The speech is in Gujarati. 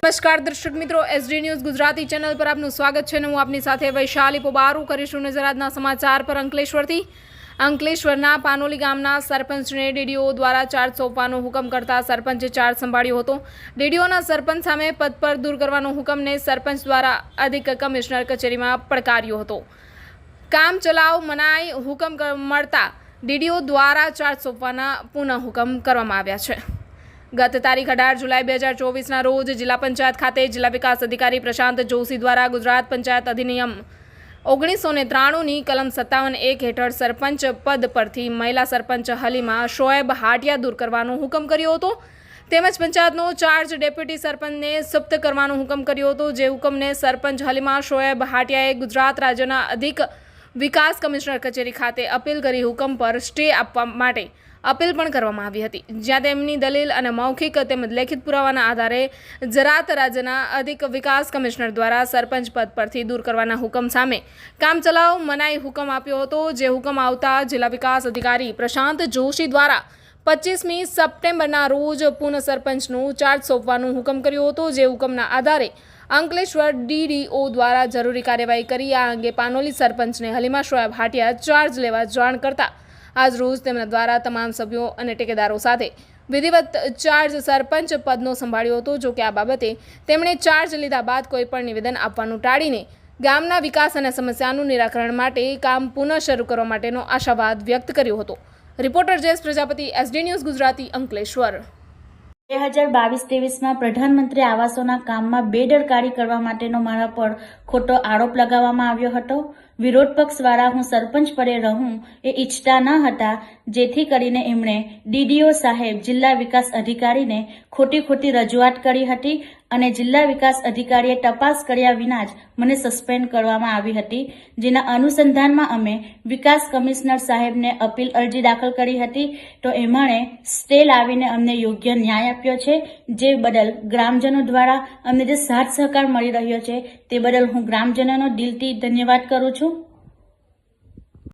નમસ્કાર દર્શક મિત્રો, એસડી ન્યૂઝ ગુજરાતી ચેનલ પર આપનું સ્વાગત છે. હું આપની સાથે વૈશાલી પોબારુ કરીશું નજર આજના સમાચાર પર. અંકલેશ્વરના પાનોલી ગામના સરપંચને ડીડીઓ દ્વારા ચાર્જ સોંપવાનો હુકમ કરતા સરપંચે ચાર્જ સંભાળ્યો હતો. ડીડીઓના સરપંચ સામે પદ પર દૂર કરવાનો હુકમને સરપંચ દ્વારા અધિક કમિશનર કચેરીમાં પડકાર્યો હતો. કામ ચલાવ મનાઈ હુકમ મળતા ડીડીઓ દ્વારા ચાર્જ સોંપવાના પુનઃ હુકમ કરવામાં આવ્યા છે. ગત તારીખ 18 જુલાઈ 2024ના રોજ જિલ્લા પંચાયત ખાતે જિલ્લા વિકાસ અધિકારી પ્રશાંત જોશી દ્વારા ગુજરાત પંચાયત અધિનિયમ 1993ની કલમ 57(1) હેઠળ સરપંચ પદ પરથી મહિલા સરપંચ હલીમા શોએબ હાટિયા દૂર કરવાનો હુકમ કર્યો હતો. તેમજ પંચાયતનો ચાર્જ ડેપ્યુટી સરપંચને સુપ્ત કરવાનો હુકમ કર્યો હતો. જે હુકમને સરપંચ હલીમા શોએબ હાટિયાએ ગુજરાત રાજ્યના અધિક વિકાસ કમિશનર કચેરી ખાતે અપીલ કરી હુકમ પર સ્ટે આપવા માટે અપીલ પણ કરવામાં આવી હતી, જ્યાં તેમની દલીલ અને મૌખિક તેમજ લેખિત પુરાવાના આધારે ગુજરાત રાજ્યના અધિક વિકાસ કમિશનર દ્વારા સરપંચ પદ પરથી દૂર કરવાના હુકમ સામે કામચલાઉ મનાઈ હુકમ આપ્યો હતો. જે હુકમ આવતા જિલ્લા વિકાસ અધિકારી પ્રશાંત જોશી દ્વારા 25મી સપ્ટેમ્બરના રોજ પુનઃ સરપંચનું ચાર્જ સોંપવાનું હુકમ કર્યો હતો. જે હુકમના આધારે અંકલેશ્વર ડીડીઓ દ્વારા જરૂરી કાર્યવાહી કરી આ અંગે પાનોલી સરપંચને હલીમા શોએબ હાટિયા ચાર્જ લેવા જાણ કરતા આજ રોજ તેમના દ્વારા તમામ સભ્યો અને ટેકેદારો સાથે વિધિવત ચાર્જ સરપંચ પદનો સંભાળ્યો હતો. જો કે આ બાબતે તેમણે ચાર્જ લીધા બાદ કોઈ પણ નિવેદન આપવાનું ટાળીને ગામના વિકાસ અને સમસ્યાનું નિરાકરણ માટે કામ પુનઃ શરૂ કરવા માટેનો આશાવાદ વ્યક્ત કર્યો હતો. Reporter Jayesh Prajapati, SD news Gujarati, Ankleshwar. 2022-23માં પ્રધાનમંત્રી આવાસોના કામમાં બેદરકારી કરવા માટેનો મારા પર ખોટો આરોપ લગાવવામાં આવ્યો હતો. વિરોધ પક્ષવાળા હું સરપંચ પદે રહું એ ઈચ્છતા ન હતા, જેથી કરીને એમણે ડીડીઓ સાહેબ જિલ્લા વિકાસ અધિકારીને ખોટી રજૂઆત કરી હતી અને જિલ્લા વિકાસ અધિકારીએ તપાસ કર્યા વિના જ મને સસ્પેન્ડ કરવામાં આવી હતી. જેના અનુસંધાનમાં અમે વિકાસ કમિશનર સાહેબને અપીલ અરજી દાખલ કરી હતી. તો એમણે સ્ટે લાવીને અમને યોગ્ય ન્યાય આપ્યો છે. જે બદલ ગ્રામજનો દ્વારા અમને જે સાથ સહકાર મળી રહ્યો છે તે બદલ હું ગ્રામજનોનો દિલથી ધન્યવાદ કરું છું.